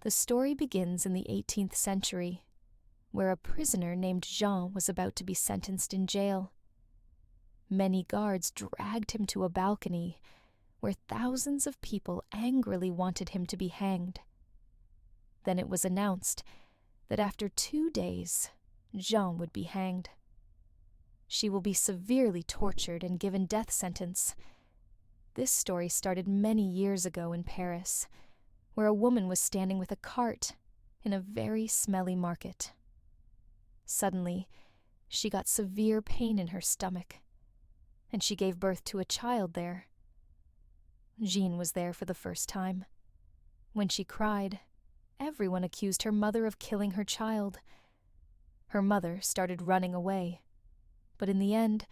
The story begins in the 18th century, where a prisoner named Jean was about to be sentenced in jail. Many guards dragged him to a balcony where thousands of people angrily wanted him to be hanged. Then it was announced that after 2 days, Jean would be hanged. She will be severely tortured and given death sentence. This story started many years ago in Paris, where a woman was standing with a cart in a very smelly market. Suddenly, she got severe pain in her stomach, and she gave birth to a child there. Jean was there for the first time. When she cried, everyone accused her mother of killing her child. Her mother started running away, but in the end,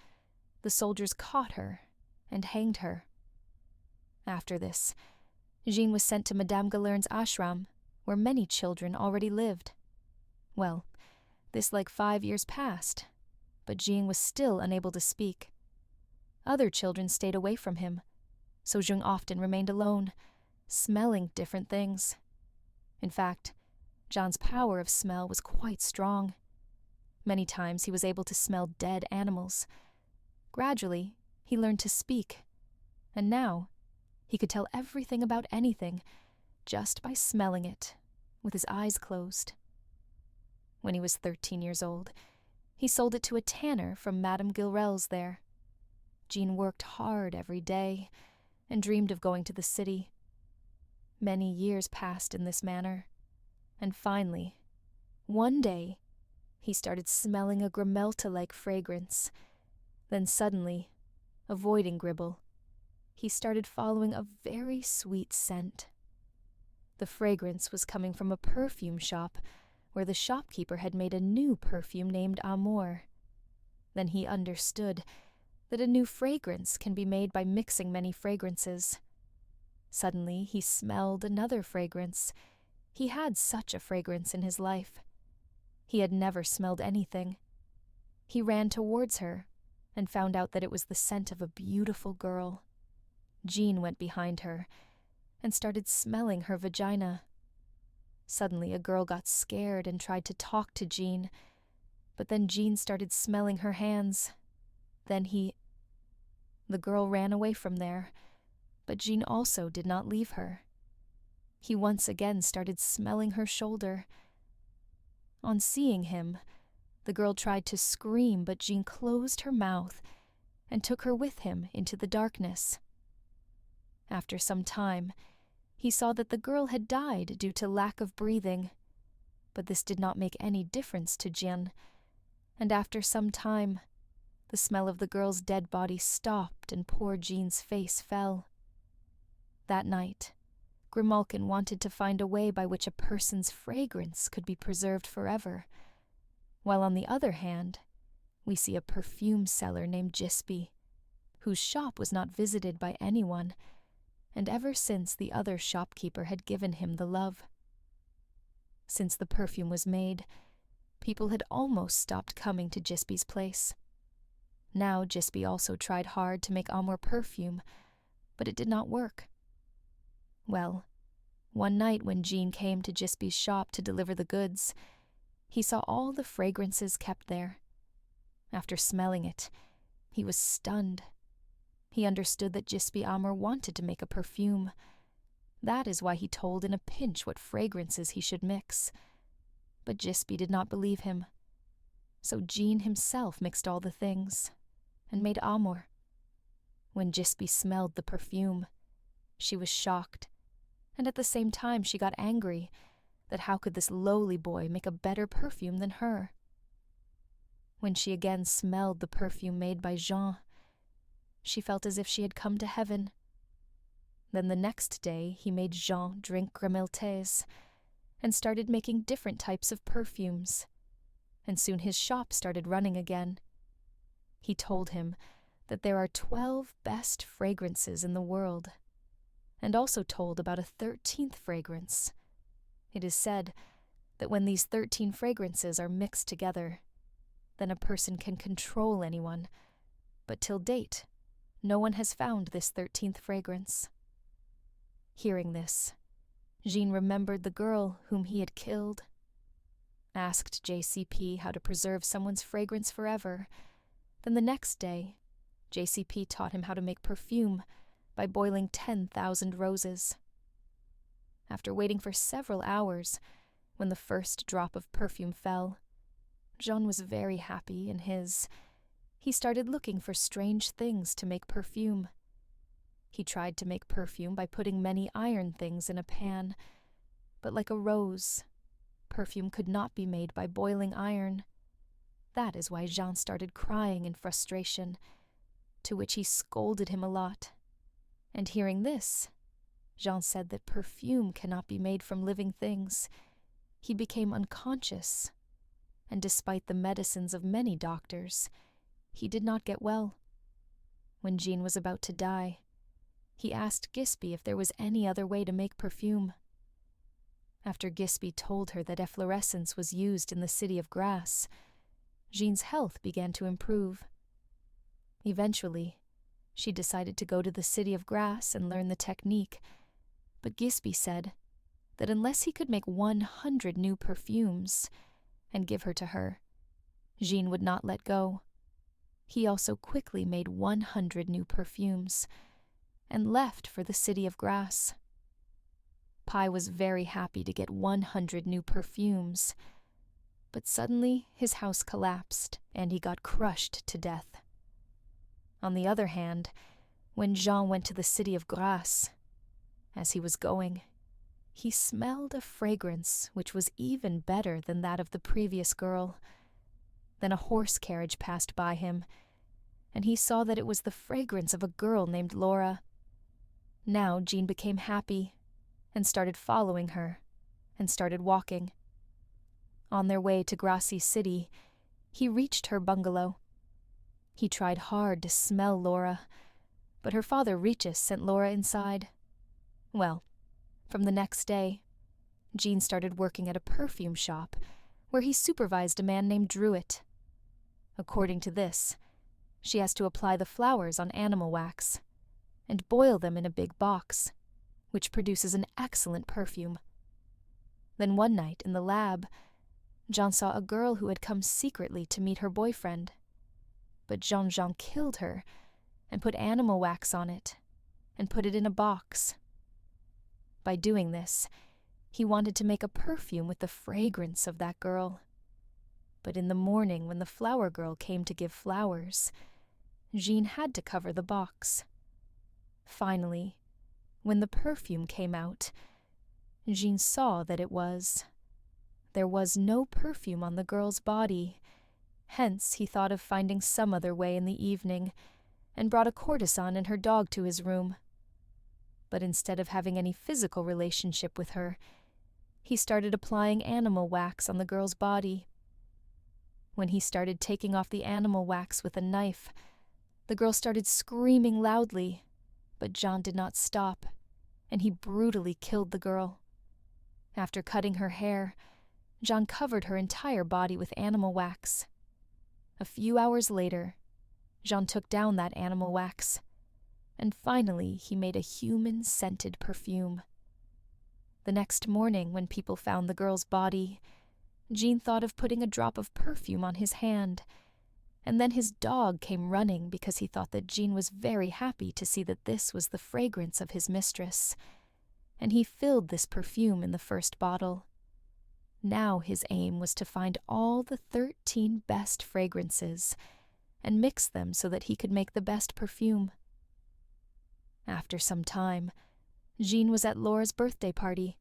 the soldiers caught her and hanged her. After this, Jean was sent to Madame Galern's ashram, where many children already lived. Well, this 5 years passed, but Jean was still unable to speak. Other children stayed away from him, so Jean often remained alone, smelling different things. In fact, Jean's power of smell was quite strong. Many times he was able to smell dead animals. Gradually, he learned to speak, and now he could tell everything about anything just by smelling it, with his eyes closed. When he was 13 years old, he sold it to a tanner from Madame Guillerel's there. Jean worked hard every day and dreamed of going to the city. Many years passed in this manner, and finally, one day, he started smelling a Grimelta-like fragrance. Then suddenly, avoiding Gribble, he started following a very sweet scent. The fragrance was coming from a perfume shop where the shopkeeper had made a new perfume named Amour. Then he understood that a new fragrance can be made by mixing many fragrances. Suddenly, he smelled another fragrance. He had such a fragrance in his life. He had never smelled anything. He ran towards her and found out that it was the scent of a beautiful girl. Jean went behind her and started smelling her vagina. Suddenly, a girl got scared and tried to talk to Jean, but then Jean started smelling her hands. Then the girl ran away from there, but Jean also did not leave her. He once again started smelling her shoulder. On seeing him, the girl tried to scream, but Jean closed her mouth and took her with him into the darkness. After some time, he saw that the girl had died due to lack of breathing, but this did not make any difference to Jean, and after some time, the smell of the girl's dead body stopped and poor Jean's face fell. That night, Grimalkin wanted to find a way by which a person's fragrance could be preserved forever, while on the other hand, we see a perfume seller named Gisby, whose shop was not visited by anyone, and ever since the other shopkeeper had given him the love. Since the perfume was made, people had almost stopped coming to Gisby's place. Now Gisby also tried hard to make Amour perfume, but it did not work. Well, one night when Jean came to Gisby's shop to deliver the goods, he saw all the fragrances kept there. After smelling it, he was stunned. He understood that Gisby Amour wanted to make a perfume. That is why he told in a pinch what fragrances he should mix. But Gisby did not believe him. So Jean himself mixed all the things and made Amour. When Gisby smelled the perfume, she was shocked, and at the same time she got angry that how could this lowly boy make a better perfume than her? When she again smelled the perfume made by Jean, she felt as if she had come to heaven. Then the next day he made Jean drink Grimeltes and started making different types of perfumes, and soon his shop started running again. He told him that there are 12 best fragrances in the world, and also told about a 13th fragrance. It is said that when these 13 fragrances are mixed together, then a person can control anyone, but till date, no one has found this 13th fragrance. Hearing this, Jean remembered the girl whom he had killed, asked JCP how to preserve someone's fragrance forever. Then the next day, JCP taught him how to make perfume by boiling 10,000 roses. After waiting for several hours, when the first drop of perfume fell, Jean was very happy in his. He started looking for strange things to make perfume. He tried to make perfume by putting many iron things in a pan, but like a rose, perfume could not be made by boiling iron. That is why Jean started crying in frustration, to which he scolded him a lot. And hearing this, Jean said that perfume cannot be made from living things. He became unconscious, and despite the medicines of many doctors, he did not get well. When Jean was about to die, he asked Gisby if there was any other way to make perfume. After Gisby told her that efflorescence was used in the city of Grasse, Jean's health began to improve. Eventually, she decided to go to the city of Grasse and learn the technique, but Gisby said that unless he could make 100 new perfumes and give her to her, Jean would not let go. He also quickly made 100 new perfumes and left for the city of Grasse. Pai was very happy to get 100 new perfumes, but suddenly his house collapsed and he got crushed to death. On the other hand, when Jean went to the city of Grasse, as he was going, he smelled a fragrance which was even better than that of the previous girl. Then a horse carriage passed by him, and he saw that it was the fragrance of a girl named Laura. Now Jean became happy and started following her and started walking. On their way to Grasse City, he reached her bungalow. He tried hard to smell Laura, but her father Regis sent Laura inside. Well, from the next day, Jean started working at a perfume shop where he supervised a man named Druitt. According to this, she has to apply the flowers on animal wax and boil them in a big box, which produces an excellent perfume. Then one night in the lab, Jean saw a girl who had come secretly to meet her boyfriend. But Jean killed her and put animal wax on it and put it in a box. By doing this, he wanted to make a perfume with the fragrance of that girl. But in the morning when the flower girl came to give flowers, Jean had to cover the box. Finally, when the perfume came out, Jean saw that there was no perfume on the girl's body. Hence, he thought of finding some other way in the evening and brought a courtesan and her dog to his room. But instead of having any physical relationship with her, he started applying animal wax on the girl's body. When he started taking off the animal wax with a knife, the girl started screaming loudly, but Jean did not stop, and he brutally killed the girl. After cutting her hair, Jean covered her entire body with animal wax. A few hours later, Jean took down that animal wax, and finally he made a human-scented perfume. The next morning, when people found the girl's body, Jean thought of putting a drop of perfume on his hand, and then his dog came running because he thought that Jean was very happy to see that this was the fragrance of his mistress, and he filled this perfume in the first bottle. Now his aim was to find all the 13 best fragrances and mix them so that he could make the best perfume. After some time, Jean was at Laura's birthday party.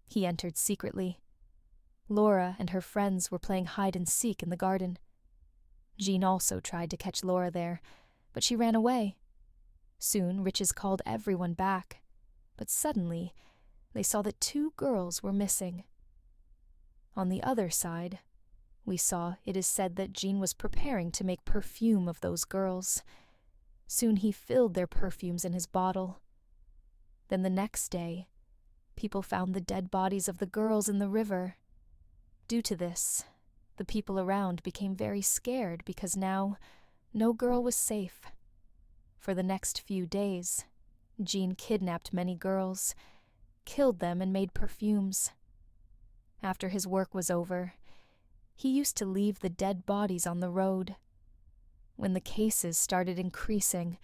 He entered secretly. Laura and her friends were playing hide-and-seek in the garden. Jean also tried to catch Laura there, but she ran away. Soon, Riches called everyone back, but suddenly they saw that 2 girls were missing. On the other side, we saw it is said that Jean was preparing to make perfume of those girls. Soon he filled their perfumes in his bottle. Then the next day, people found the dead bodies of the girls in the river. Due to this, the people around became very scared because now no girl was safe. For the next few days, Jean kidnapped many girls, killed them, and made perfumes. After his work was over, he used to leave the dead bodies on the road. When the cases started increasing,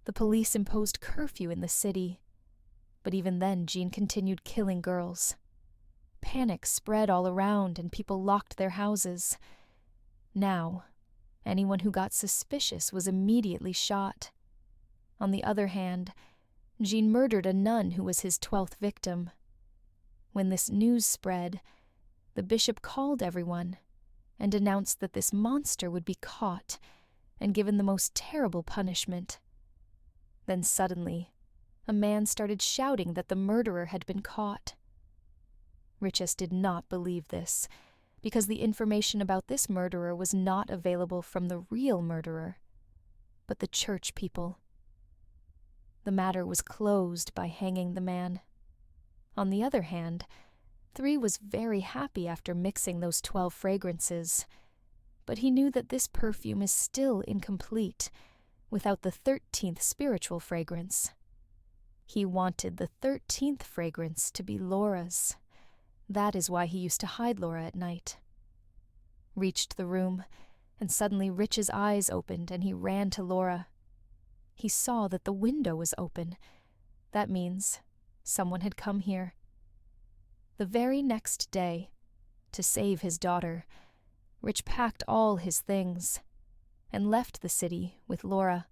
the police imposed curfew in the city. But even then, Jean continued killing girls. Panic spread all around, and people locked their houses. Now, anyone who got suspicious was immediately shot. On the other hand, Jean murdered a nun who was his 12th victim. When this news spread, the bishop called everyone and announced that this monster would be caught and given the most terrible punishment. Then suddenly, a man started shouting that the murderer had been caught. Riches did not believe this, because the information about this murderer was not available from the real murderer, but the church people. The matter was closed by hanging the man. On the other hand, 3 was very happy after mixing those 12 fragrances, but he knew that this perfume is still incomplete without the 13th spiritual fragrance. He wanted the 13th fragrance to be Laura's. That is why he used to hide Laura at night. Reached the room, and suddenly Rich's eyes opened and he ran to Laura. He saw that the window was open. That means someone had come here. The very next day, to save his daughter, Rich packed all his things and left the city with Laura.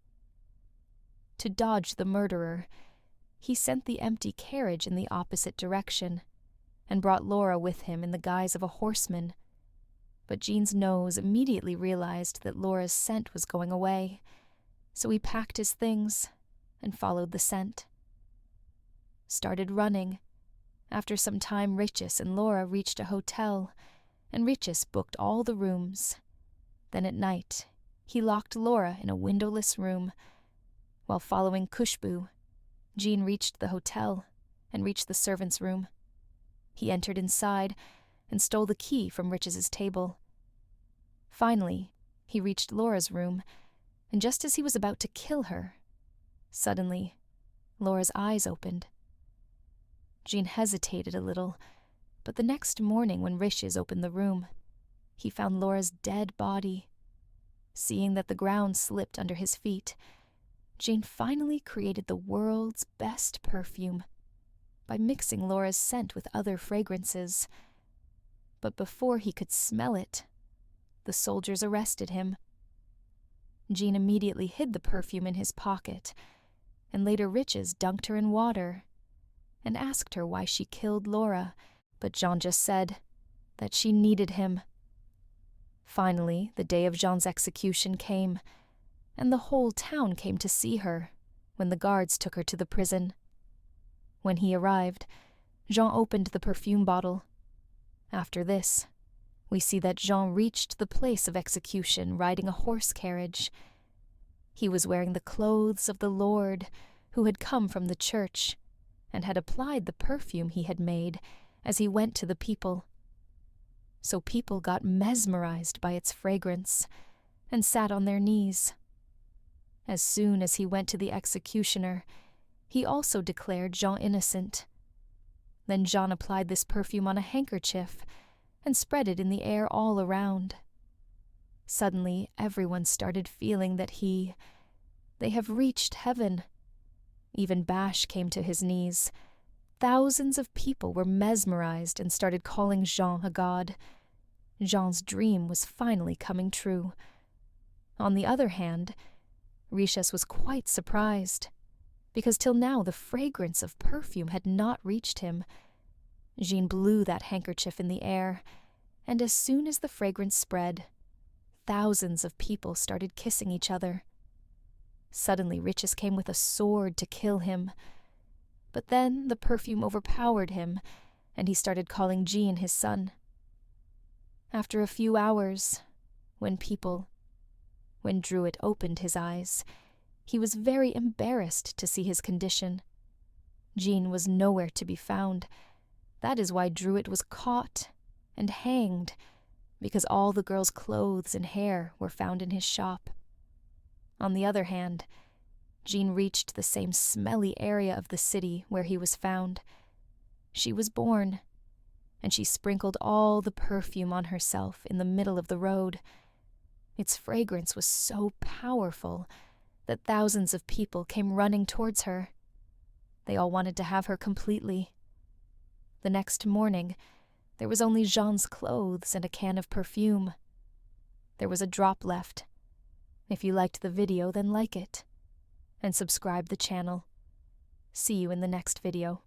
To dodge the murderer, he sent the empty carriage in the opposite direction and brought Laura with him in the guise of a horseman. But Jean's nose immediately realized that Laura's scent was going away, so he packed his things and followed the scent. Started running. After some time, Riches and Laura reached a hotel, and Riches booked all the rooms. Then at night, he locked Laura in a windowless room. While following Khushbu, Jean reached the hotel and reached the servant's room. He entered inside and stole the key from Riches's table. Finally, he reached Laura's room, and just as he was about to kill her, suddenly, Laura's eyes opened. Jean hesitated a little, but the next morning when Riches opened the room, he found Laura's dead body. Seeing that the ground slipped under his feet, Jean finally created the world's best perfume by mixing Laura's scent with other fragrances. But before he could smell it, the soldiers arrested him. Jean immediately hid the perfume in his pocket, and later Riches dunked her in water and asked her why she killed Laura, but Jean just said that she needed him. Finally, the day of Jean's execution came, and the whole town came to see her when the guards took her to the prison. When he arrived, Jean opened the perfume bottle. After this, we see that Jean reached the place of execution riding a horse carriage. He was wearing the clothes of the Lord, who had come from the church, and had applied the perfume he had made as he went to the people. So people got mesmerized by its fragrance and sat on their knees. As soon as he went to the executioner, he also declared Jean innocent. Then Jean applied this perfume on a handkerchief and spread it in the air all around. Suddenly, everyone started feeling that they have reached heaven. Even Bash came to his knees. Thousands of people were mesmerized and started calling Jean a god. Jean's dream was finally coming true. On the other hand, Riches was quite surprised, because till now the fragrance of perfume had not reached him. Jean blew that handkerchief in the air, and as soon as the fragrance spread, thousands of people started kissing each other. Suddenly Riches came with a sword to kill him, but then the perfume overpowered him, and he started calling Jean his son. After a few hours, when Druid opened his eyes, he was very embarrassed to see his condition. Jean was nowhere to be found. That is why Druid was caught and hanged, because all the girl's clothes and hair were found in his shop. On the other hand, Jean reached the same smelly area of the city where he was found. She was born, and she sprinkled all the perfume on herself in the middle of the road. Its fragrance was so powerful that thousands of people came running towards her. They all wanted to have her completely. The next morning, there was only Jean's clothes and a can of perfume. There was a drop left. If you liked the video, then like it. And subscribe the channel. See you in the next video.